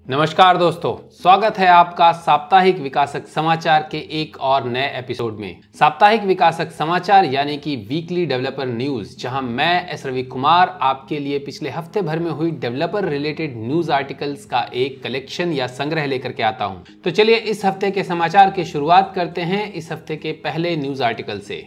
नमस्कार दोस्तों, स्वागत है आपका साप्ताहिक विकासक समाचार के एक और नए एपिसोड में। साप्ताहिक विकासक समाचार यानी कि वीकली डेवलपर न्यूज, जहां मैं एस रवि कुमार आपके लिए पिछले हफ्ते भर में हुई डेवलपर रिलेटेड न्यूज आर्टिकल्स का एक कलेक्शन या संग्रह लेकर के आता हूं। तो चलिए इस हफ्ते के समाचार की शुरुआत करते हैं इस हफ्ते के पहले न्यूज आर्टिकल से।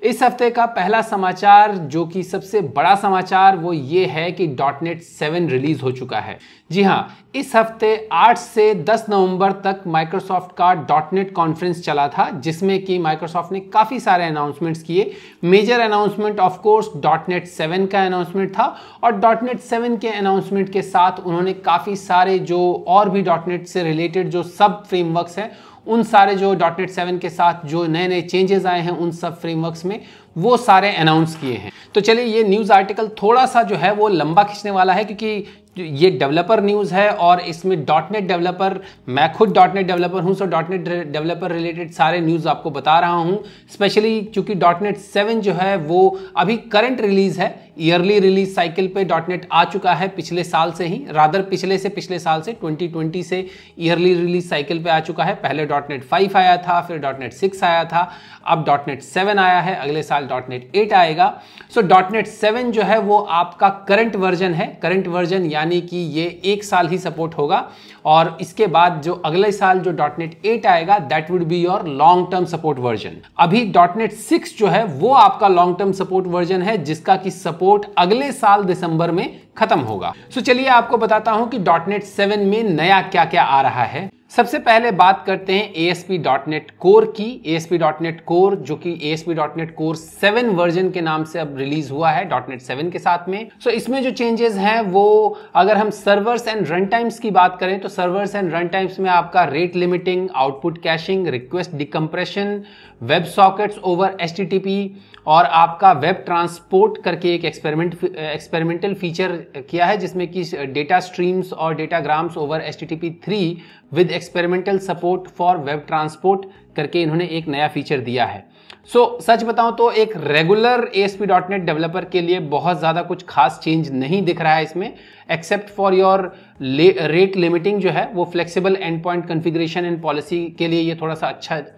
इस हफ्ते का पहला समाचार, जो कि सबसे बड़ा समाचार, वो ये है कि .NET 7 रिलीज हो चुका है। जी हाँ, इस हफ्ते 8 से 10 नवंबर तक माइक्रोसॉफ्ट का .NET कॉन्फ्रेंस चला था, जिसमें कि माइक्रोसॉफ्ट ने काफ़ी सारे अनाउंसमेंट्स किए। Major announcement of course .NET 7 का अनाउंसमेंट था, और .NET 7 के अनाउंसमेंट के साथ उन्होंने काफ़ी सारे जो और भी .NET से रिलेटेड जो सब फ्रेमवर्क्स हैं, उन सारे जो .NET 7 के साथ जो नए नए चेंजेस आए हैं उन सब फ्रेमवर्क्स में, वो सारे अनाउंस किए हैं। तो चलिए, ये न्यूज़ आर्टिकल थोड़ा सा जो है वो लंबा खींचने वाला है, क्योंकि ये डेवलपर न्यूज़ है और इसमें .NET डेवलपर, मैं खुद .NET डेवलपर हूं, सो .NET डेवलपर रिलेटेड सारे न्यूज़ आपको बता रहा हूं। स्पेशली क्योंकि .NET 7 जो है वो अभी करंट रिलीज है, ईयरली रिलीज साइकिल पे .NET आ चुका है पिछले साल से ही, रादर पिछले साल से 2020 से ईयरली रिलीज साइकिल पे आ चुका है। पहले .NET 5 आया था, फिर .NET 6 आया था, अब .NET 7 आया है, अगले साल .NET 8 आएगा। सो .NET 7 जो है वो आपका करंट वर्जन है। करंट वर्जन यानी कि ये एक साल ही सपोर्ट होगा, और इसके बाद जो अगले साल जो .NET 8 आएगा, that would be your long term support version. अभी .NET 6 जो है वो आपका लॉन्ग टर्म सपोर्ट वर्जन है, जिसका कि सपोर्ट अगले साल दिसंबर में खत्म होगा। सो चलिए आपको बताता हूं कि .NET 7 में नया क्या क्या आ रहा है। सबसे पहले बात करते हैं ASP.NET Core की। ASP.NET Core, जो कि ASP.NET Core 7 वर्जन के नाम से अब रिलीज हुआ है .NET 7 के साथ में। सो इसमें जो चेंजेस हैं वो, अगर हम सर्वर्स एंड रन टाइम्स की बात करें तो सर्वर्स एंड रन टाइम्स में आपका rate limiting, output caching, request decompression, web sockets over HTTP और आपका वेब ट्रांसपोर्ट करके एक एक्सपेरिमेंटल फीचर किया है, जिसमें कि डेटा स्ट्रीम्स और datagrams over HTTP 3 with experimental support for web transport करके इन्होंने एक नया फीचर दिया है। सच बताऊं तो एक रेगुलर ASP.NET डेवलपर के लिए बहुत ज़्यादा कुछ खास चेंज नहीं दिख रहा है इसमें, except for your rate limiting जो है वो flexible and point configuration and policy के लिए ये थोड़ा सा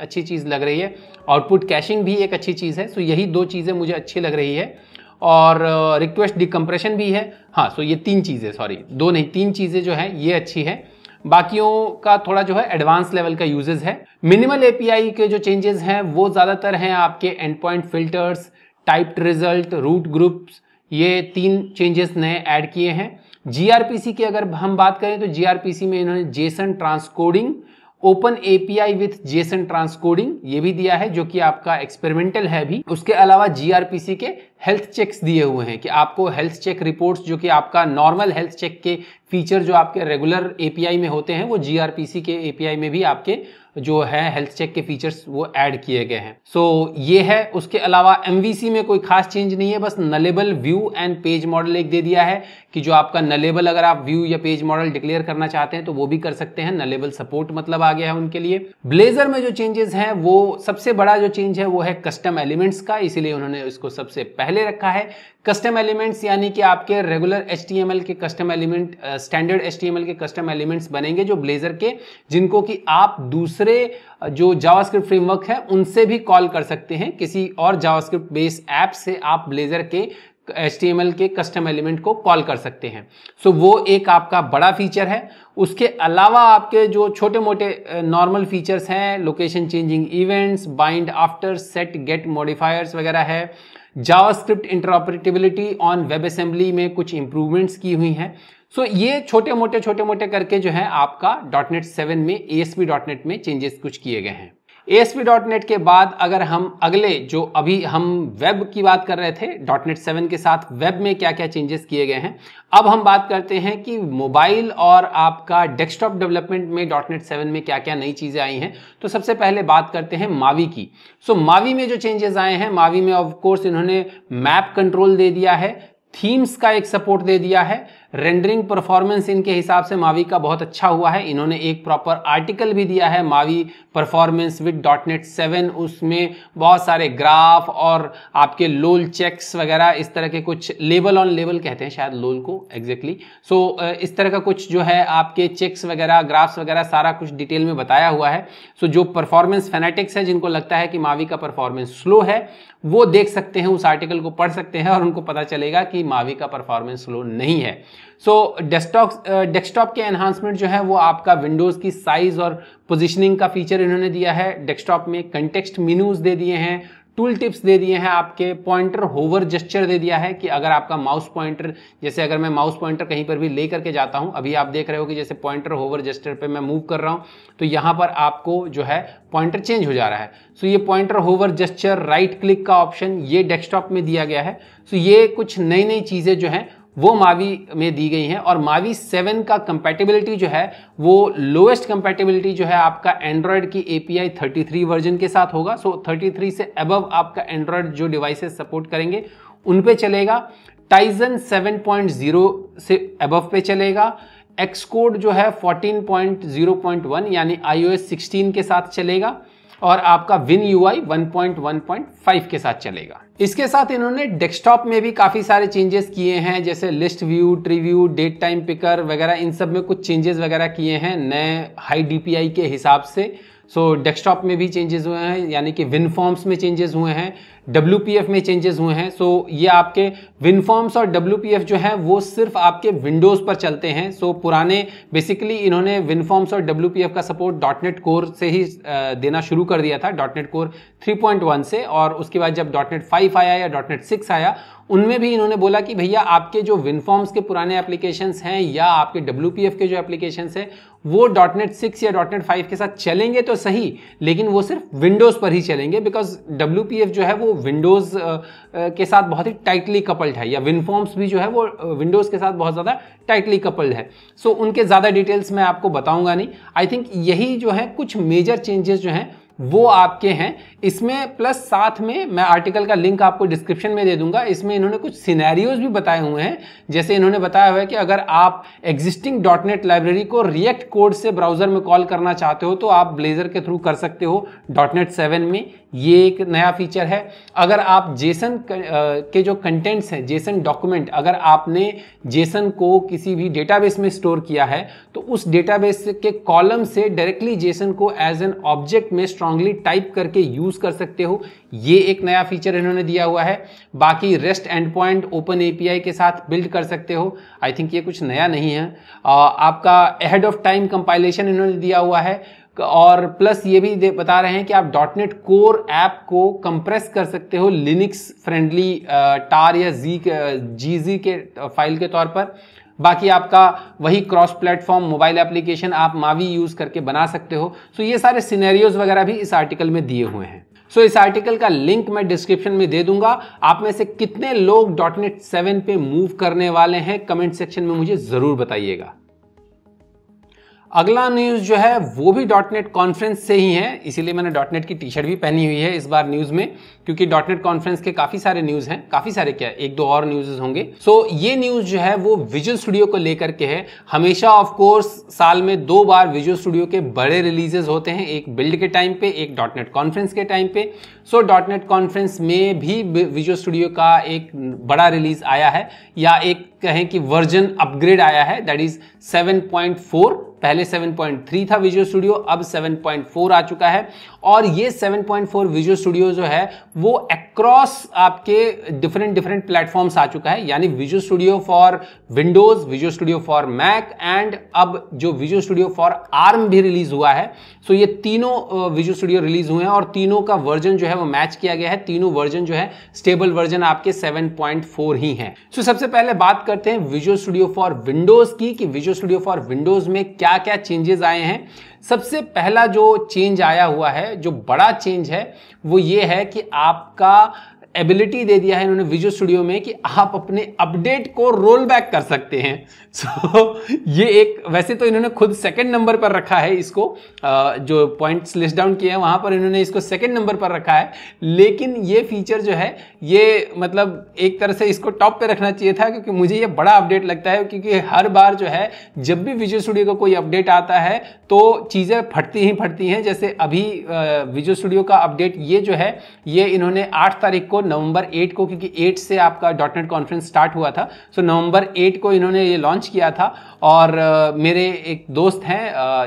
अच्छी चीज़ लग रही है। आउटपुट कैशिंग भी एक अच्छी चीज़ है। सो यही दो चीज़ें मुझे अच्छी लग रही है, और रिक्वेस्ट डिकम्प्रेशन भी है। हाँ, सो ये तीन चीज़ें, सॉरी दो नहीं, तीन चीज़ें जो है ये अच्छी है। बाकियों का थोड़ा जो है एडवांस लेवल का यूजेस है। मिनिमल API के जो चेंजेस हैं वो ज़्यादातर हैं आपके end point filters, typed result, route groups, ये तीन चेंजेस नए ऐड किए हैं। gRPC की अगर हम बात करें तो gRPC में इन्होंने Jason transcoding, open API with Jason transcoding ये भी दिया है, जो कि आपका एक्सपेरिमेंटल है भी। उसके अलावा gRPC के हेल्थ चेक्स दिए हुए हैं कि आपको हेल्थ चेक रिपोर्ट्स, जो कि आपका नॉर्मल हेल्थ चेक के फीचर जो आपके रेगुलर API में होते हैं, वो gRPC के API में भी आपके जो है हेल्थ चेक के फीचर्स वो ऐड किए गए हैं। सो ये है। उसके अलावा MVC में कोई खास चेंज नहीं है, बस nullable view and page model एक दे दिया है कि जो आपका नलेबल, अगर आप व्यू या पेज मॉडल डिक्लेयर करना चाहते हैं तो वो भी कर सकते हैं। नलेबल सपोर्ट मतलब आ गया है उनके लिए। ब्लेजर में जो चेंजेस हैं, वो सबसे बड़ा जो चेंज है वो है कस्टम एलिमेंट्स का, इसीलिए उन्होंने इसको सबसे पहले रखा है। कस्टम एलिमेंट्स यानी कि आपके रेगुलर HTML के कस्टम एलिमेंट, स्टैंडर्ड HTML के कस्टम एलिमेंट्स बनेंगे जो ब्लेजर के, जिनको कि आप दूसरे जो जावास्क्रिप्ट फ्रेमवर्क है उनसे भी कॉल कर सकते हैं। किसी और जावास्क्रिप्ट बेस्ड ऐप से आप ब्लेजर के HTML के कस्टम एलिमेंट को कॉल कर सकते हैं। सो वो एक आपका बड़ा फीचर है। उसके अलावा आपके जो छोटे मोटे नॉर्मल फीचर्स हैं, location changing events, bind after, set get modifiers वगैरह है। JavaScript interoperability on WebAssembly में कुछ इंप्रूवमेंट्स की हुई हैं। सो ये छोटे मोटे करके जो है आपका .NET 7 में ASP.NET में चेंजेस कुछ किए गए हैं। ASP.NET के बाद अगर हम अगले, जो अभी हम वेब की बात कर रहे थे, .NET 7 के साथ वेब में क्या क्या चेंजेस किए गए हैं, अब हम बात करते हैं कि मोबाइल और आपका डेस्कटॉप डेवलपमेंट में .NET 7 में क्या क्या नई चीज़ें आई हैं। तो सबसे पहले बात करते हैं मावी की। सो मावी में जो चेंजेस आए हैं, मावी में ऑफ कोर्स इन्होंने मैप कंट्रोल दे दिया है थीम्स का एक सपोर्ट दे दिया है। रेंडरिंग परफॉर्मेंस इनके हिसाब से मावी का बहुत अच्छा हुआ है। इन्होंने एक प्रॉपर आर्टिकल भी दिया है, मावी परफॉर्मेंस विद .NET 7। उसमें बहुत सारे ग्राफ और आपके लोल चेक्स वगैरह इस तरह के कुछ लेबल ऑन लेबल कहते हैं शायद लोल को एग्जैक्टली। सो इस तरह का कुछ जो है आपके चेक्स वगैरह ग्राफ्स वगैरह सारा कुछ डिटेल में बताया हुआ है। सो जो परफॉर्मेंस फैनेटिक्स है, जिनको लगता है कि मावी का परफॉर्मेंस स्लो है, वो देख सकते हैं, उस आर्टिकल को पढ़ सकते हैं और उनको पता चलेगा कि मावी का परफॉर्मेंस स्लो नहीं है। सो डेस्कटॉप के एनहांसमेंट जो है वो आपका विंडोज की साइज और पोजीशनिंग का फीचर इन्होंने दिया है। डेस्कटॉप में कंटेक्स्ट मेनूज दे दिए हैं, टूल टिप्स दे दिए हैं, आपके पॉइंटर होवर जेस्चर दे दिया है कि अगर आपका माउस पॉइंटर, जैसे अगर मैं माउस पॉइंटर कहीं पर भी ले करके जाता हूं, अभी आप देख रहे हो कि जैसे पॉइंटर होवर जेस्चर पे मैं मूव कर रहा हूं तो यहां पर आपको जो है पॉइंटर चेंज हो जा रहा है। सो ये pointer hover gesture, right click का ऑप्शन ये डेस्कटॉप में दिया गया है। सो ये कुछ नई नई चीजें जो हैं वो मावी में दी गई हैं। और मावी 7 का कंपैटिबिलिटी जो है वो लोएस्ट कंपैटिबिलिटी जो है आपका एंड्रॉयड की API 33 वर्जन के साथ होगा। सो 33 से अबव आपका एंड्रॉयड जो डिवाइसेस सपोर्ट करेंगे उन पे चलेगा। टाइजन 7.0 से अबव पे चलेगा। एक्सकोड जो है 14.0.1 यानी iOS 16 के साथ चलेगा और आपका WinUI 1.1.5 के साथ चलेगा। इसके साथ इन्होंने डेस्कटॉप में भी काफी सारे चेंजेस किए हैं, जैसे list view, tree view, date time picker वगैरह, इन सब में कुछ चेंजेस वगैरह किए हैं नए हाई DPI के हिसाब से। सो डेस्कटॉप में भी चेंजेस हुए हैं, यानी कि WinForms में चेंजेस हुए हैं, WPF में चेंजेस हुए हैं। सो ये आपके WinForms और WPF जो है वो सिर्फ आपके विंडोज पर चलते हैं। सो पुराने बेसिकली इन्होंने WinForms और WPF का सपोर्ट .NET Core से ही देना शुरू कर दिया था, .NET Core 3.1 से। और उसके बाद जब .NET 5 आया या .NET 6 आया, उनमें भी इन्होंने बोला कि भैया आपके जो WinForms के पुराने एप्लीकेशंस हैं या आपके WPF के जो एप्लीकेशंस हैं वो .NET 6 या .NET 5 के साथ चलेंगे तो सही, लेकिन वो सिर्फ विंडोज पर ही चलेंगे, बिकॉज WPF जो है वो विंडोज के साथ बहुत ही टाइटली कपल्ड है, या WinForms भी जो है वो विंडोज के साथ बहुत ज़्यादा टाइटली कपल्ड है। सो उनके ज़्यादा डिटेल्स मैं आपको बताऊंगा नहीं। आई थिंक यही जो है कुछ मेजर चेंजेस जो हैं वो आपके हैं इसमें। प्लस साथ में मैं आर्टिकल का लिंक आपको डिस्क्रिप्शन में दे दूंगा। इसमें इन्होंने कुछ सिनेरियोज भी बताए हुए हैं, जैसे इन्होंने बताया हुआ है कि अगर आप एग्जिस्टिंग .NET लाइब्रेरी को रिएक्ट कोड से ब्राउजर में कॉल करना चाहते हो तो आप ब्लेजर के थ्रू कर सकते हो .NET 7 में। ये एक नया फीचर है। अगर आप जेसन के जो कंटेंट्स हैं, जेसन डॉक्यूमेंट, अगर आपने जेसन को किसी भी डेटाबेस में स्टोर किया है तो उस डेटाबेस के कॉलम से डायरेक्टली जेसन को एज एन ऑब्जेक्ट में स्ट्रांगली टाइप करके यूज कर सकते हो। ये एक नया फीचर इन्होंने दिया हुआ है। बाकी rest and point open API के साथ बिल्ड कर सकते हो। आई थिंक ये कुछ नया नहीं है। आपका अहेड ऑफ टाइम कंपाइलेशन इन्होंने दिया हुआ है। और प्लस ये भी बता रहे हैं कि आप .NET Core ऐप को कंप्रेस कर सकते हो लिनक्स फ्रेंडली टार या GZ के फाइल के तौर पर। बाकी आपका वही क्रॉस प्लेटफॉर्म मोबाइल एप्लीकेशन आप मावी यूज करके बना सकते हो। सो ये सारे सिनेरियोज वगैरह भी इस आर्टिकल में दिए हुए हैं। सो इस आर्टिकल का लिंक मैं डिस्क्रिप्शन में दे दूंगा। आप में से कितने लोग .NET 7 पे मूव करने वाले हैं कमेंट सेक्शन में मुझे जरूर बताइएगा। अगला न्यूज जो है वो भी .NET कॉन्फ्रेंस से ही है, इसीलिए मैंने .NET की टी शर्ट भी पहनी हुई है इस बार न्यूज में, क्योंकि .NET कॉन्फ्रेंस के काफी सारे न्यूज हैं, काफी सारे क्या एक दो और न्यूज़ होंगे। सो ये न्यूज जो है वो विजुअल स्टूडियो को लेकर के है। हमेशा ऑफ कोर्स साल में 2 बार विजुअल स्टूडियो के बड़े रिलीजेस होते हैं, एक बिल्ड के टाइम पे, एक .NET कॉन्फ्रेंस के टाइम पे। सो .NEट कॉन्फ्रेंस में भी विजुअल स्टूडियो का एक बड़ा रिलीज आया है, या एक कहें कि वर्जन अपग्रेड आया है, दैट इज 7.4। पहले 7.3 था विजुअल स्टूडियो, अब 7.4 आ चुका है। और ये 7.4 विजुअल स्टूडियो जो है वो अक्रॉस आपके डिफरेंट प्लेटफॉर्म्स आ चुका है, यानी Visual Studio for Windows, Visual Studio for Mac and अब जो विजुअल स्टूडियो फॉर आर्म भी रिलीज हुआ है। सो ये तीनों विजुअल स्टूडियो रिलीज हुए हैं और तीनों का वर्जन जो है वो मैच किया गया है। तीनों वर्जन जो है स्टेबल वर्जन आपके 7.4 ही हैं। सो सबसे पहले बात करते हैं विजुअल स्टूडियो फॉर विंडोज की, कि विजुअल स्टूडियो फॉर विंडोज में क्या क्या चेंजेस आए हैं। सबसे पहला जो चेंज आया हुआ है, जो बड़ा चेंज है, वो ये है कि आपका एबिलिटी दे दिया है इन्होंने विजुअल स्टूडियो में कि आप अपने अपडेट को रोल बैक कर सकते हैं। ये एक, वैसे तो इन्होंने खुद सेकंड नंबर पर रखा है इसको, जो पॉइंट्स लिस्ट डाउन किए हैं वहां पर इन्होंने इसको सेकंड नंबर पर रखा है, लेकिन ये फीचर जो है ये मतलब एक तरह से इसको टॉप पे रखना चाहिए था, क्योंकि मुझे ये बड़ा अपडेट लगता है। क्योंकि हर बार जो है जब भी विजुअल स्टूडियो का कोई अपडेट आता है तो चीजें फटती हैं। जैसे अभी विजुअल स्टूडियो का अपडेट ये जो है ये इन्होंने 8 तारीख को, नवंबर 8 को, क्योंकि 8 से आपका डॉटनेट कॉन्फ्रेंस स्टार्ट हुआ था, सो नवंबर 8 को इन्होंने ये लॉन्च किया था। और मेरे एक दोस्त हैं,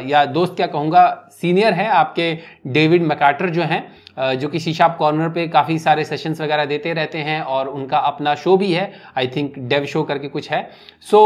या दोस्त क्या कहूँगा, सीनियर हैं आपके, डेविड मैकार्टर जो हैं, जो कि शीशाप कॉर्नर पे काफ़ी सारे सेशंस वगैरह देते रहते हैं और उनका अपना शो भी है, आई थिंक डेव शो करके कुछ है। सो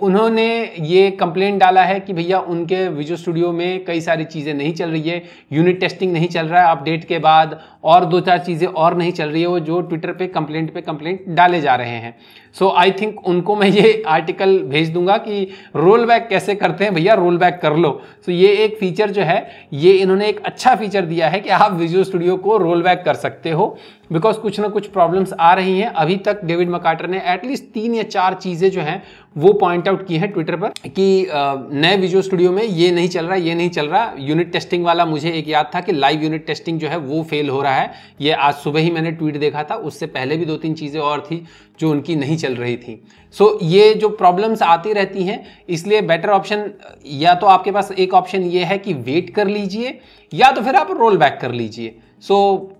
उन्होंने ये कंप्लेंट डाला है कि भैया उनके विजुअल स्टूडियो में कई सारी चीज़ें नहीं चल रही है, यूनिट टेस्टिंग नहीं चल रहा है अपडेट के बाद, और 2-4 चीज़ें और नहीं चल रही है, वो जो ट्विटर पे कंप्लेंट डाले जा रहे हैं। सो आई थिंक उनको मैं ये आर्टिकल भेज दूंगा कि रोल बैक कैसे करते हैं भैया, रोल बैक कर लो। सो ये एक फीचर जो है ये इन्होंने एक अच्छा फीचर दिया है कि आप विजुअल स्टूडियो को रोल बैक कर सकते हो, बिकॉज कुछ ना कुछ प्रॉब्लम्स आ रही हैं। अभी तक डेविड मैकार्टर ने एटलीस्ट 3 या 4 चीज़ें जो हैं वो पॉइंट आउट की हैं ट्विटर पर कि नए विजुअल स्टूडियो में ये नहीं चल रहा। यूनिट टेस्टिंग वाला मुझे एक याद था कि लाइव यूनिट टेस्टिंग जो है वो फेल हो रहा है, ये आज सुबह ही मैंने ट्वीट देखा था, उससे पहले भी 2-3 चीज़ें और थी जो उनकी नहीं चल रही थी। सो ये जो प्रॉब्लम्स आती रहती हैं, इसलिए बेटर ऑप्शन, या तो आपके पास एक ऑप्शन ये है कि वेट कर लीजिए, या तो फिर आप रोल बैक कर लीजिए। सो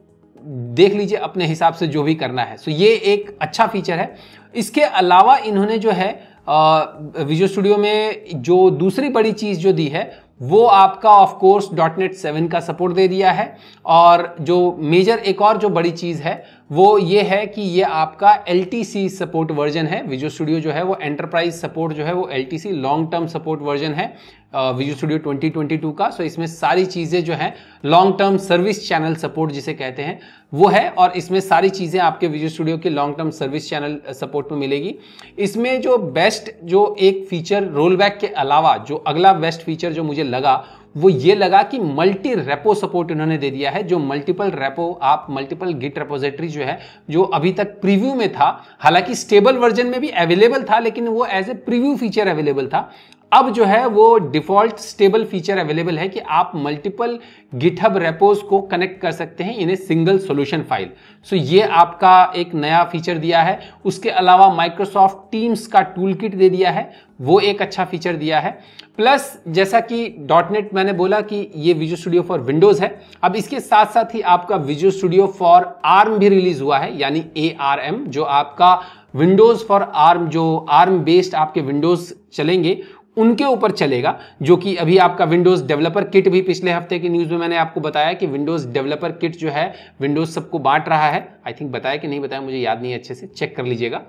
देख लीजिए अपने हिसाब से जो भी करना है। सो ये एक अच्छा फीचर है। इसके अलावा इन्होंने जो है विजुअल स्टूडियो में जो दूसरी बड़ी चीज़ जो दी है वो आपका ऑफ कोर्स डॉटनेट 7 का सपोर्ट दे दिया है। और जो मेजर एक और जो बड़ी चीज़ है वो ये है कि ये आपका LTC सपोर्ट वर्जन है। विजुअल स्टूडियो जो है वो एंटरप्राइज सपोर्ट जो है वो LTC long term support version है विजुअल स्टूडियो 2022 का। सो इसमें सारी चीज़ें जो हैं long term service channel support जिसे कहते हैं वो है, और इसमें सारी चीज़ें आपके विजुअल स्टूडियो के long term service channel support में मिलेगी। इसमें जो बेस्ट जो एक फीचर रोल बैक के अलावा जो अगला बेस्ट फीचर जो मुझे लगा वो ये लगा कि मल्टी रेपो सपोर्ट इन्होंने दे दिया है। जो मल्टीपल रेपो, आप मल्टीपल गिट रेपोजिटरी जो है, जो अभी तक प्रीव्यू में था, हालांकि स्टेबल वर्जन में भी अवेलेबल था लेकिन वो as a preview feature available था, अब जो है वो डिफॉल्ट स्टेबल फीचर अवेलेबल है कि आप मल्टीपल गिटहब रेपोज को कनेक्ट कर सकते हैं इन ए सिंगल सॉल्यूशन फाइल। सो ये आपका एक नया फीचर दिया है। उसके अलावा माइक्रोसॉफ्ट टीम्स का टूल किट दे दिया है, वो एक अच्छा फीचर दिया है। प्लस जैसा कि डॉटनेट मैंने बोला कि ये विजुअल स्टूडियो फॉर विंडोज है, अब इसके साथ साथ ही आपका विजुअल स्टूडियो फॉर आर्म भी रिलीज हुआ है, यानी ARM, जो आपका विंडोज फॉर आर्म, जो आर्म बेस्ड आपके विंडोज चलेंगे उनके ऊपर चलेगा। जो कि अभी आपका विंडोज डेवलपर किट भी, पिछले हफ्ते की न्यूज़ में मैंने आपको बताया कि विंडोज डेवलपर किट जो है विंडोज सबको बांट रहा है। आई थिंक बताया कि नहीं बताया मुझे याद नहीं, अच्छे से चेक कर लीजिएगा।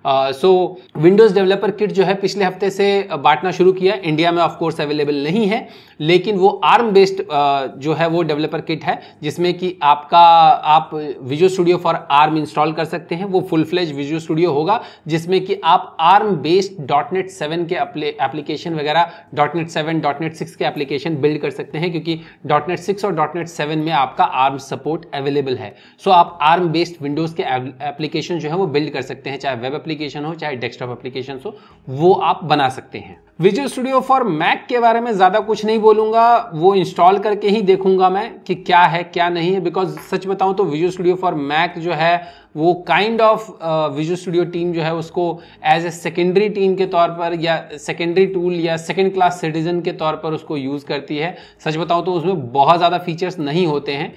सो विंडोज डेवलपर किट जो है पिछले हफ्ते से बांटना शुरू किया। इंडिया में ऑफ कोर्स अवेलेबल नहीं है, लेकिन वो आर्म बेस्ड जो है वो डेवलपर किट है, जिसमें कि आप visual Studio for arm install कर सकते हैं। वो फुल फ्लेज विजुअल स्टूडियो होगा जिसमें कि आप आर्म बेस्ड डॉटनेट 7 के एप्लीकेशन वगैरह, डॉटनेट 7, डॉटनेट 6 के एप्लीकेशन बिल्ड कर सकते हैं, क्योंकि डॉटनेट 6 और डॉटनेट 7 में आपका आर्म सपोर्ट अवेलेबल है। सो आप आर्म बेस्ड विंडोज के एप्लीकेशन जो है वो बिल्ड कर सकते हैं, चाहे वेब एप्लीकेशन हो चाहे डेस्कटॉप एप्लीकेशन हो, वो आप बना सकते हैं। विजुअल स्टूडियो फॉर मैक के बारे में ज्यादा कुछ नहीं बोलूंगा, वो इंस्टॉल करके ही देखूंगा मैं कि क्या है क्या नहीं है। बिकॉज सच बताऊं तो विजुअल स्टूडियो फॉर मैक जो है वो kind of visual studio team जो है उसको एज ए सेकेंडरी टीम के तौर पर, या सेकेंडरी टूल, या सेकेंड क्लास सिटीजन के तौर पर उसको यूज करती है। सच बताऊं तो उसमें बहुत ज्यादा फीचर्स नहीं होते हैं।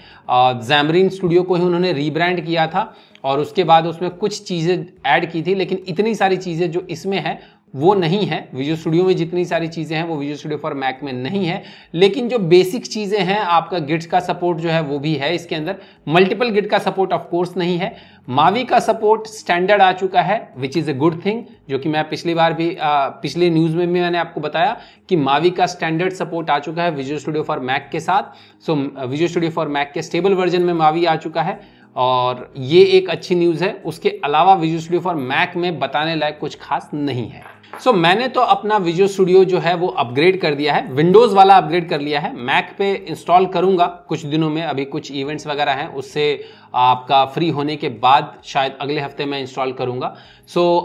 Xamarin स्टूडियो को ही उन्होंने रीब्रांड किया था और उसके बाद उसमें कुछ चीजें ऐड की थी, लेकिन इतनी सारी चीजें जो इसमें है वो नहीं है। विजुअल स्टूडियो में जितनी सारी चीजें हैं वो विजुअल स्टूडियो फॉर मैक में नहीं है, लेकिन जो बेसिक चीजें हैं, आपका गिट्स का सपोर्ट जो है वो भी है इसके अंदर। मल्टीपल गिट का सपोर्ट ऑफ कोर्स नहीं है। मावी का सपोर्ट स्टैंडर्ड आ चुका है, which is a good thing, जो कि मैं पिछली बार भी पिछले न्यूज में भी मैंने आपको बताया कि मावी का स्टैंडर्ड सपोर्ट आ चुका है विजुअल स्टूडियो फॉर मैक के साथ। So Visual Studio for Mac के स्टेबल वर्जन में मावी आ चुका है। और ये एक अच्छी न्यूज़ है। उसके अलावा विजुअल स्टूडियो फॉर मैक में बताने लायक कुछ खास नहीं है। मैंने तो अपना विजुअल स्टूडियो जो है वो अपग्रेड कर दिया है, विंडोज़ वाला अपग्रेड कर लिया है। मैक पे इंस्टॉल करूंगा कुछ दिनों में, अभी कुछ इवेंट्स वगैरह हैं, उससे आपका फ्री होने के बाद शायद अगले हफ्ते मैं इंस्टॉल करूंगा।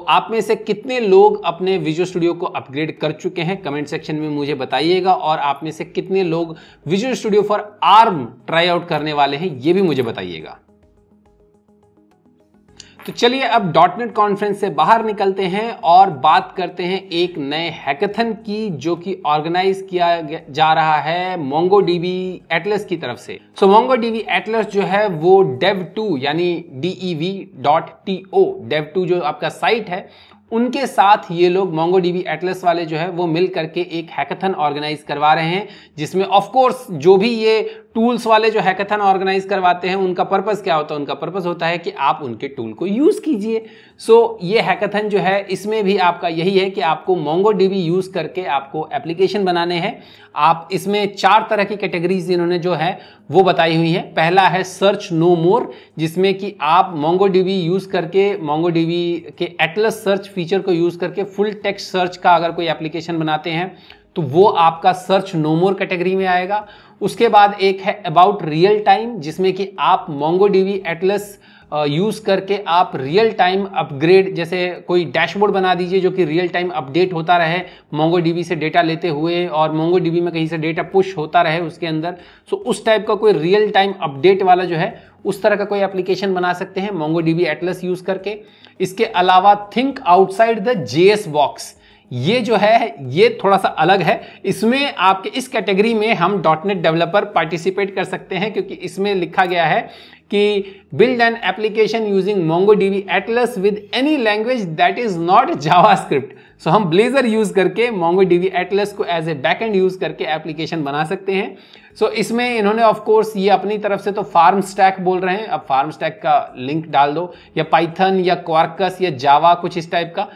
आप में से कितने लोग अपने विजुअल स्टूडियो को अपग्रेड कर चुके हैं कमेंट सेक्शन में मुझे बताइएगा, और आप में से कितने लोग visual Studio for arm try out करने वाले हैं ये भी मुझे बताइएगा। तो चलिए अब डॉटनेट कॉन्फ्रेंस से बाहर निकलते हैं और बात करते हैं एक नए हैकाथन की, जो कि ऑर्गेनाइज किया जा रहा है मोंगोडीबी एटलस की तरफ से। मोंगोडीबी एटलस जो है वो dev2 यानी dev.to dev2 जो आपका साइट है, उनके साथ ये लोग मोंगोडीबी एटलस वाले जो है वो मिल करके एक हैकाथन ऑर्गेनाइज करवा रहे हैं, जिसमें ऑफ कोर्स जो भी ये टूल्स वाले जो हैकाथन ऑर्गेनाइज करवाते हैं उनका पर्पस क्या होता है? उनका पर्पस होता है कि आप उनके टूल को यूज कीजिए। ये हैकाथन जो है इसमें भी आपका यही है कि आपको मोंगोडीबी यूज करके आपको एप्लीकेशन बनाने हैं। आप इसमें 4 तरह की कैटेगरीज इन्होंने जो है वो बताई हुई है। पहला है सर्च नो मोर, जिसमें कि आप मोंगोडीबी यूज करके मोंगोडीबी के एटलस सर्च फीचर को यूज करके फुल टेक्स्ट सर्च का अगर कोई एप्लीकेशन बनाते हैं तो वो आपका सर्च नो मोर कैटेगरी में आएगा। उसके बाद एक है अबाउट रियल टाइम, जिसमें कि आप मोंगोडीबी एटलस यूज करके आप रियल टाइम अपग्रेड, जैसे कोई डैशबोर्ड बना दीजिए जो कि रियल टाइम अपडेट होता रहे मोंगोडीबी से डेटा लेते हुए, और मोंगोडीबी में कहीं से डेटा पुश होता रहे उसके अंदर। उस टाइप का कोई रियल टाइम अपडेट वाला जो है उस तरह का कोई एप्लीकेशन बना सकते हैं मोंगोडीबी एटलस यूज करके। इसके अलावा think outside the JS box, ये जो है ये थोड़ा सा अलग है। इसमें आपके इस कैटेगरी में हम डॉटनेट डेवलपर पार्टिसिपेट कर सकते हैं, क्योंकि इसमें लिखा गया है कि build an application using MongoDB Atlas with any language that is not JavaScript. हम ब्लेजर यूज करके मोंगोडीबी एटलस को एज ए बैकएंड यूज करके एप्लीकेशन बना सकते हैं। इसमें इन्होंने ऑफ कोर्स ये अपनी तरफ से तो फार्म स्टैक बोल रहे हैं, अब फार्म स्टैक का लिंक डाल दो, या पाइथन या क्वार्कस या जावा कुछ इस टाइप का।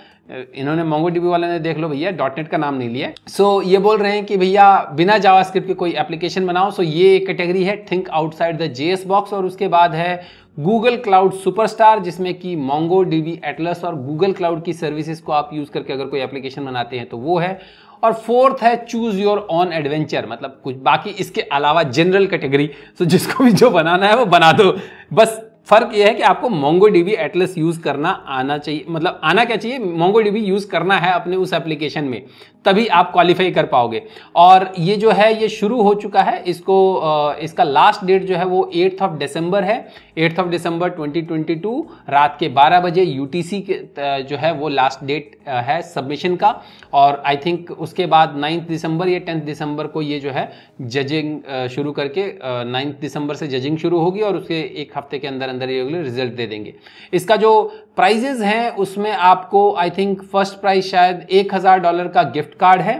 इन्होंने मोंगोडीबी वाले ने देख लो भैया डॉटनेट का नाम नहीं लिया। ये बोल रहे हैं कि भैया बिना जावास्क्रिप्ट के कोई एप्लीकेशन बनाओ। ये एक कैटेगरी है think outside the JS box. और उसके बाद है गूगल क्लाउड सुपरस्टार, जिसमें कि मोंगोडीबी एटलस और गूगल क्लाउड की सर्विसेज को आप यूज करके अगर कोई एप्लीकेशन बनाते हैं तो वो है। और फोर्थ है चूज योर ऑन एडवेंचर, मतलब कुछ बाकी इसके अलावा जनरल कैटेगरी, जिसको भी जो बनाना है वो बना दो। बस फर्क यह है कि आपको मोंगोडीबी एटलस यूज करना आना चाहिए, मतलब आना क्या चाहिए, मोंगोडीबी यूज करना है अपने उस एप्लीकेशन में, तभी आप क्वालिफाई कर पाओगे। और ये जो है ये शुरू हो चुका है, इसका लास्ट डेट जो है वो 8 दिसंबर है। 8 दिसंबर 2022 रात के 12 बजे यूटीसी के जो है वो लास्ट डेट है सबमिशन का। और आई थिंक उसके बाद 9 दिसंबर या 10 दिसंबर को ये जो है जजिंग शुरू करके 9 दिसंबर से जजिंग शुरू होगी, और उसके एक हफ्ते के अंदर अंदर ये रिजल्ट दे देंगे। इसका जो प्राइजेस हैं उसमें आपको आई थिंक फर्स्ट प्राइस शायद $1000 का गिफ्ट कार्ड है,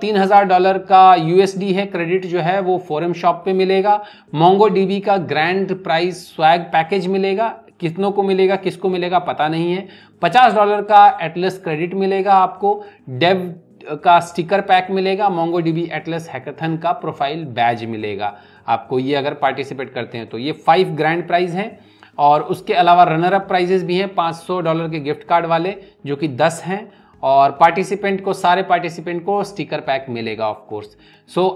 $3000 का USD है क्रेडिट जो है वो फोरम शॉप पे मिलेगा। मोंगोडीबी का ग्रैंड प्राइस स्वैग पैकेज मिलेगा, कितनों को मिलेगा किसको मिलेगा पता नहीं है। $50 का एटलस क्रेडिट मिलेगा आपको, डेव का स्टिकर पैक मिलेगा, मोंगोडीबी एटलस हैकाथन का प्रोफाइल बैज मिलेगा आपको, ये अगर पार्टिसिपेट करते हैं तो। ये 5 ग्रैंड प्राइज हैं, और उसके अलावा रनर अप प्राइजेस भी हैं $500 के गिफ्ट कार्ड वाले, जो कि 10 हैं। और सारे पार्टिसिपेंट को स्टिकर पैक मिलेगा ऑफ कोर्स।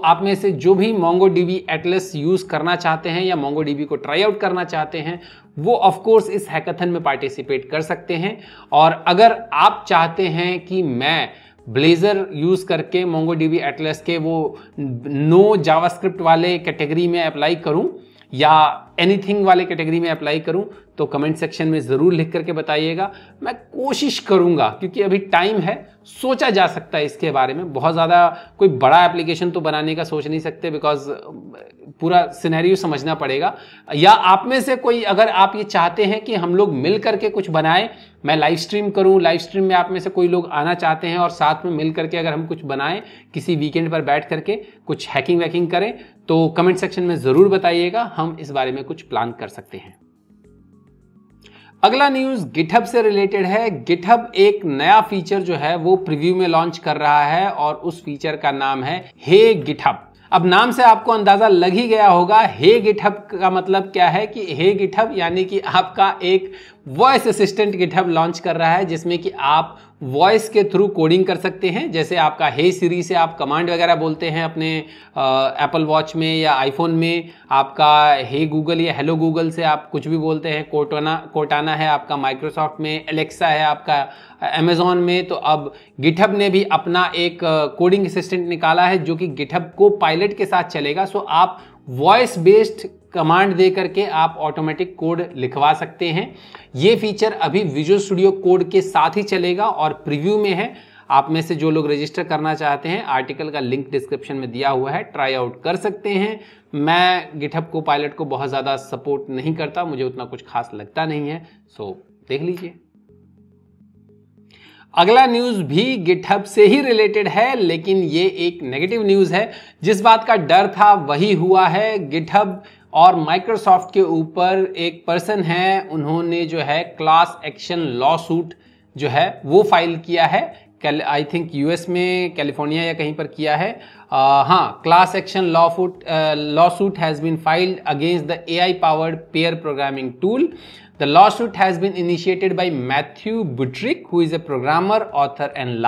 आप में से जो भी मोंगोडीबी एटलस यूज करना चाहते हैं या मोंगोडीबी को ट्राई आउट करना चाहते हैं वो ऑफ कोर्स इस हैकाथन में पार्टिसिपेट कर सकते हैं। और अगर आप चाहते हैं कि मैं ब्लेजर यूज करके मोंगोडीबी एटलस के वो नो जावास्क्रिप्ट वाले कैटेगरी में अप्लाई करूं या एनीथिंग वाले कैटेगरी में अप्लाई करूं, तो कमेंट सेक्शन में ज़रूर लिख करके बताइएगा। मैं कोशिश करूंगा, क्योंकि अभी टाइम है, सोचा जा सकता है इसके बारे में। बहुत ज़्यादा कोई बड़ा एप्लीकेशन तो बनाने का सोच नहीं सकते, बिकॉज पूरा सिनेरियो समझना पड़ेगा। या आप में से कोई अगर आप ये चाहते हैं कि हम लोग मिल करके कुछ बनाएं, मैं लाइव स्ट्रीम करूं, लाइव स्ट्रीम में आप में से कोई लोग आना चाहते हैं और साथ में मिल करके अगर हम कुछ बनाएं, किसी वीकेंड पर बैठ करके कुछ हैकिंग वैकिंग करें, तो कमेंट सेक्शन में ज़रूर बताइएगा, हम इस बारे में कुछ प्लान कर सकते हैं। अगला न्यूज गिटहब से रिलेटेड है। गिटहब एक नया फीचर जो है वो प्रीव्यू में लॉन्च कर रहा है, और उस फीचर का नाम है हे गिटहब। अब नाम से आपको अंदाजा लग ही गया होगा, हे गिटहब का मतलब क्या है कि हे गिटहब यानी कि आपका एक वॉइस असिस्टेंट गिटहब लॉन्च कर रहा है, जिसमें कि आप वॉइस के थ्रू कोडिंग कर सकते हैं। जैसे आपका हे सिरी से आप कमांड वगैरह बोलते हैं अपने एप्पल वॉच में या आईफोन में, आपका हे गूगल या हेलो गूगल से आप कुछ भी बोलते हैं, कोर्टाना है आपका माइक्रोसॉफ्ट में, एलेक्सा है आपका अमेजॉन में। तो अब गिटहब ने भी अपना एक कोडिंग असिस्टेंट निकाला है जो कि गिटहब को पायलट के साथ चलेगा। सो आप वॉइस बेस्ड कमांड दे करके आप ऑटोमेटिक कोड लिखवा सकते हैं। ये फीचर अभी विजुअल स्टूडियो कोड के साथ ही चलेगा और प्रीव्यू में है। आप में से जो लोग रजिस्टर करना चाहते हैं, आर्टिकल का लिंक डिस्क्रिप्शन में दिया हुआ है, ट्राई आउट कर सकते हैं। मैं गिटहब को पायलट को बहुत ज़्यादा सपोर्ट नहीं करता, मुझे उतना कुछ खास लगता नहीं है, सो देख लीजिए। अगला न्यूज भी गिटहब से ही रिलेटेड है, लेकिन ये एक नेगेटिव न्यूज है। जिस बात का डर था वही हुआ है। गिटहब और माइक्रोसॉफ्ट के ऊपर एक पर्सन है, उन्होंने जो है क्लास एक्शन लॉ सूट जो है वो फाइल किया है। आई थिंक यूएस में कैलिफोर्निया या कहीं पर किया है। हाँ, class action lawsuit has been filed against the AI powered pair programming tool. The lawsuit has been initiated by Matthew Buttrick, who is a programmer, author, and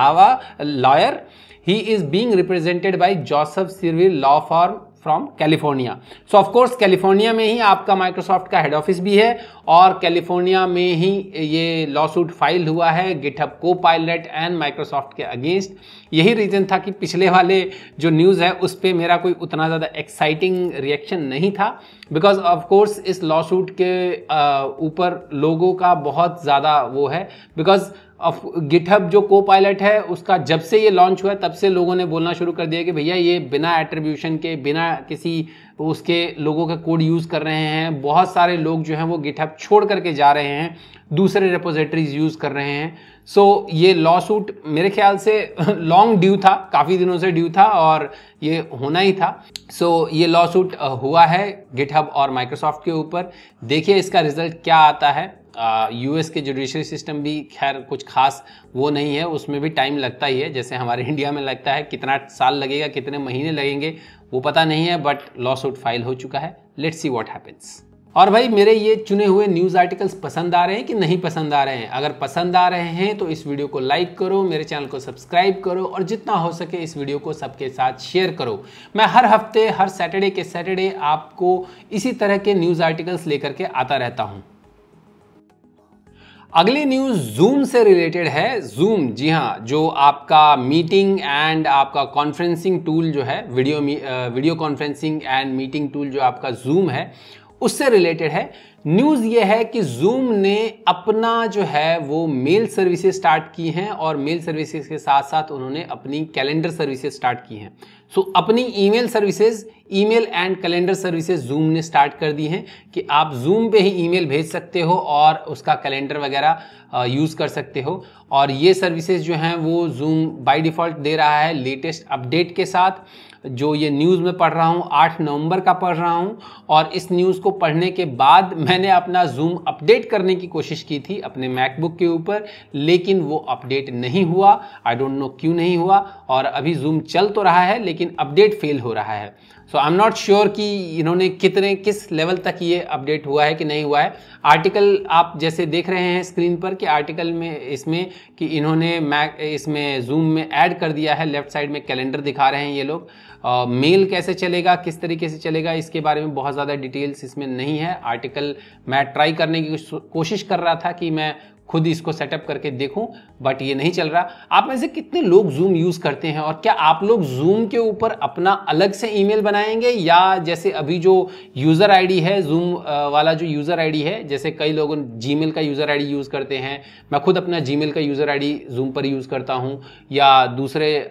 lawyer. He is being represented by Joseph Civil Law Firm from California. So of course California में ही आपका Microsoft का head office भी है और California में ही ये lawsuit file हुआ है गिटहब को पायलट एंड माइक्रोसॉफ्ट के अगेंस्ट। यही रीजन था कि पिछले वाले जो न्यूज़ है उस पर मेरा कोई उतना ज़्यादा एक्साइटिंग रिएक्शन नहीं था, बिकॉज ऑफकोर्स इस लॉसूट के ऊपर लोगों का बहुत ज़्यादा वो है, बिकॉज गिटहब जो को पायलट है उसका जब से ये लॉन्च हुआ तब से लोगों ने बोलना शुरू कर दिया कि भैया ये बिना एट्रीब्यूशन के, बिना किसी उसके लोगों का कोड यूज़ कर रहे हैं। बहुत सारे लोग जो हैं वो गिटहब छोड़ करके जा रहे हैं, दूसरे रेपोजिटरीज यूज़ कर रहे हैं। सो ये लॉ सूट मेरे ख्याल से लॉन्ग ड्यू था, काफ़ी दिनों से ड्यू था और ये होना ही था। सो ये लॉ सूट हुआ है गिटहब और माइक्रोसॉफ्ट के ऊपर। देखिए इसका रिजल्ट क्या आता है। यूएस के जुडिशरी सिस्टम भी खैर कुछ खास वो नहीं है, उसमें भी टाइम लगता ही है, जैसे हमारे इंडिया में लगता है। कितना साल लगेगा, कितने महीने लगेंगे वो पता नहीं है, बट लॉ सूट फाइल हो चुका है। Let's see what happens. और भाई मेरे ये चुने हुए न्यूज़ आर्टिकल्स पसंद आ रहे हैं कि नहीं पसंद आ रहे हैं? अगर पसंद आ रहे हैं तो इस वीडियो को लाइक करो, मेरे चैनल को सब्सक्राइब करो और जितना हो सके इस वीडियो को सबके साथ शेयर करो। मैं हर हफ्ते हर सैटरडे के सैटरडे आपको इसी तरह के न्यूज़ आर्टिकल्स लेकर के आता रहता हूँ। अगली न्यूज जूम से रिलेटेड है। जूम, जी हाँ, जो आपका मीटिंग एंड आपका कॉन्फ्रेंसिंग टूल जो है, video conferencing and meeting tool जो आपका जूम है, उससे रिलेटेड है। न्यूज़ ये है कि जूम ने अपना जो है वो मेल सर्विसेज स्टार्ट की हैं और मेल सर्विसेज के साथ साथ उन्होंने अपनी कैलेंडर सर्विसेज स्टार्ट की हैं। सो अपनी email services, email and calendar services zoom ने स्टार्ट कर दी हैं कि आप जूम पे ही ईमेल भेज सकते हो और उसका कैलेंडर वगैरह यूज़ कर सकते हो। और ये सर्विसेज जो हैं वो जूम बाय डिफ़ॉल्ट दे रहा है लेटेस्ट अपडेट के साथ। जो ये न्यूज़ में पढ़ रहा हूँ 8 नवंबर का पढ़ रहा हूँ और इस न्यूज़ को पढ़ने के बाद मैंने अपना जूम अपडेट करने की कोशिश की थी अपने मैकबुक के ऊपर, लेकिन वो अपडेट नहीं हुआ। आई डोंट नो क्यों नहीं हुआ। और अभी जूम चल तो रहा है लेकिन अपडेट फेल हो रहा है। सो आई एम नॉट श्योर कि इन्होंने किस लेवल तक ये अपडेट हुआ है कि नहीं हुआ है। आर्टिकल आप जैसे देख रहे हैं स्क्रीन पर कि आर्टिकल में इसमें कि इन्होंने इसमें जूम में ऐड कर दिया है, लेफ्ट साइड में कैलेंडर दिखा रहे हैं ये लोग। मेल कैसे चलेगा, किस तरीके से चलेगा, इसके बारे में बहुत ज़्यादा डिटेल्स इसमें नहीं है। आर्टिकल मैं ट्राई करने की कोशिश कर रहा था कि मैं खुद इसको सेटअप करके देखूं, बट ये नहीं चल रहा। आप में से कितने लोग जूम यूज़ करते हैं और क्या आप लोग जूम के ऊपर अपना अलग से ईमेल बनाएंगे, या जैसे अभी जो यूज़र आईडी है जूम वाला जो यूज़र आईडी है, जैसे कई लोग जीमेल का यूज़र आईडी यूज़ करते हैं, मैं खुद अपना जीमेल का यूज़र आईडी जूम पर यूज़ करता हूं, या दूसरे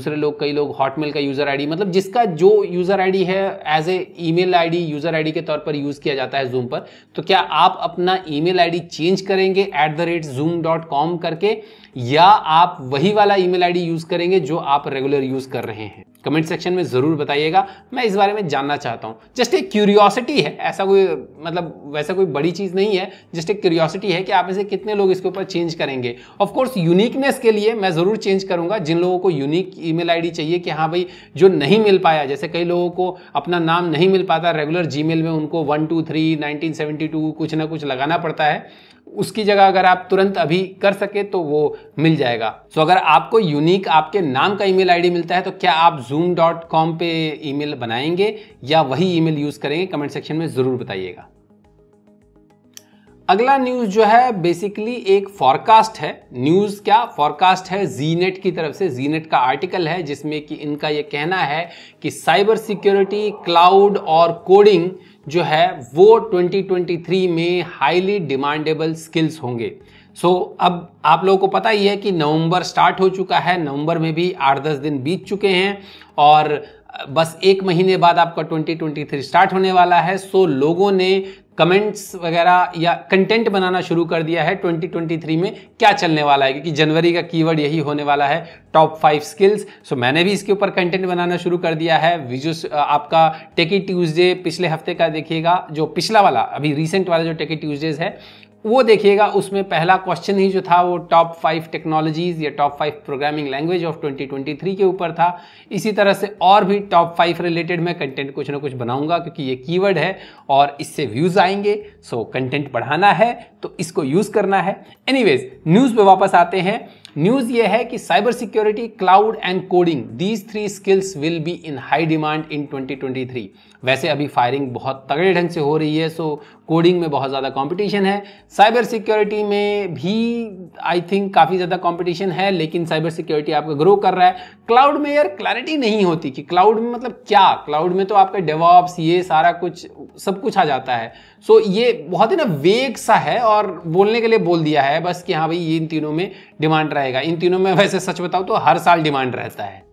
लोग कई लोग हॉटमेल का यूज़र आईडी, मतलब जिसका जो यूज़र आईडी है as a email ID user ID के तौर पर यूज़ किया जाता है जूम पर। तो क्या आप अपना ईमेल आईडी चेंज करेंगे @zoom.com करके, या आप वही वाला ईमेल आईडी यूज करेंगे जो आप रेगुलर यूज कर रहे हैं? कमेंट सेक्शन में जरूर बताइएगा, मैं इस बारे में जानना चाहता हूँ। जस्ट एक क्यूरियोसिटी है, ऐसा कोई मतलब वैसा कोई बड़ी चीज नहीं है, जस्ट एक क्यूरियोसिटी है कि आप में से कितने लोग इसके ऊपर चेंज करेंगे। ऑफ कोर्स यूनिकनेस के लिए मैं जरूर चेंज करूंगा। जिन लोगों को यूनिक ईमेल आईडी चाहिए कि हाँ भाई जो नहीं मिल पाया, जैसे कई लोगों को अपना नाम नहीं मिल पाता रेगुलर जीमेल में, उनको 123 1972 कुछ ना कुछ लगाना पड़ता है, उसकी जगह अगर आप तुरंत अभी कर सके तो वो मिल जाएगा। सो अगर आपको यूनिक आपके नाम का ईमेल आईडी मिलता है तो क्या आप zoom.com पे ईमेल बनाएंगे या वही ईमेल यूज करेंगे? कमेंट सेक्शन में जरूर बताइएगा। अगला न्यूज जो है बेसिकली एक फॉरकास्ट है। न्यूज क्या फॉरकास्ट है, जीनेट की तरफ से। जीनेट का आर्टिकल है जिसमें कि इनका ये कहना है कि साइबर सिक्योरिटी, क्लाउड और कोडिंग जो है वो 2023 में हाईली डिमांडेबल स्किल्स होंगे। सो अब आप लोगों को पता ही है कि नवंबर स्टार्ट हो चुका है, नवंबर में भी 8-10 दिन बीत चुके हैं और बस एक महीने बाद आपका 2023 स्टार्ट होने वाला है। सो लोगों ने कमेंट्स वगैरह या कंटेंट बनाना शुरू कर दिया है 2023 में क्या चलने वाला है, क्योंकि जनवरी का कीवर्ड यही होने वाला है, टॉप 5 स्किल्स। सो मैंने भी इसके ऊपर कंटेंट बनाना शुरू कर दिया है। वीडियो आपका टेकी ट्यूसडे पिछले हफ्ते का देखिएगा, जो पिछला वाला अभी रिसेंट वाला जो टेकी ट्यूसडेज है वो देखिएगा। उसमें पहला क्वेश्चन ही जो था वो टॉप 5 टेक्नोलॉजीज या टॉप 5 प्रोग्रामिंग लैंग्वेज ऑफ 2023 के ऊपर था। इसी तरह से और भी टॉप 5 रिलेटेड मैं कंटेंट कुछ ना कुछ बनाऊंगा, क्योंकि ये कीवर्ड है और इससे व्यूज आएंगे। सो कंटेंट बढ़ाना है तो इसको यूज करना है। एनीवेज न्यूज पे वापस आते हैं। न्यूज ये है कि cyber security, cloud and coding, these 3 skills will be in high demand in 2023। वैसे अभी फायरिंग बहुत तगड़े ढंग से हो रही है, सो कोडिंग में बहुत ज़्यादा कंपटीशन है। साइबर सिक्योरिटी में भी आई थिंक काफ़ी ज़्यादा कंपटीशन है, लेकिन साइबर सिक्योरिटी आपका ग्रो कर रहा है। क्लाउड में यार क्लैरिटी नहीं होती कि क्लाउड में मतलब क्या, क्लाउड में तो आपका डेवऑप्स ये सारा कुछ सब कुछ आ जाता है। सो ये बहुत ही ना वेग सा है और बोलने के लिए बोल दिया है बस कि हाँ भाई ये इन तीनों में डिमांड रहेगा। इन तीनों में वैसे सच बताऊं तो हर साल डिमांड रहता है।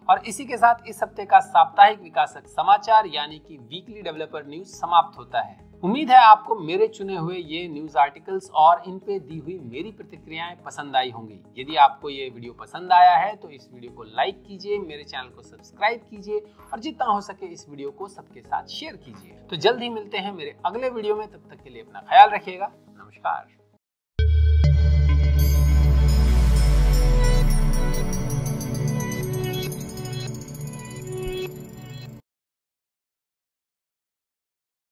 और इसी के साथ इस हफ्ते का साप्ताहिक विकासक समाचार यानी कि वीकली डेवलपर न्यूज समाप्त होता है। उम्मीद है आपको मेरे चुने हुए ये न्यूज आर्टिकल्स और इन पे दी हुई मेरी प्रतिक्रियाएं पसंद आई होंगी। यदि आपको ये वीडियो पसंद आया है तो इस वीडियो को लाइक कीजिए, मेरे चैनल को सब्सक्राइब कीजिए और जितना हो सके इस वीडियो को सबके साथ शेयर कीजिए। तो जल्द ही मिलते हैं मेरे अगले वीडियो में, तब तक के लिए अपना ख्याल रखिएगा। नमस्कार।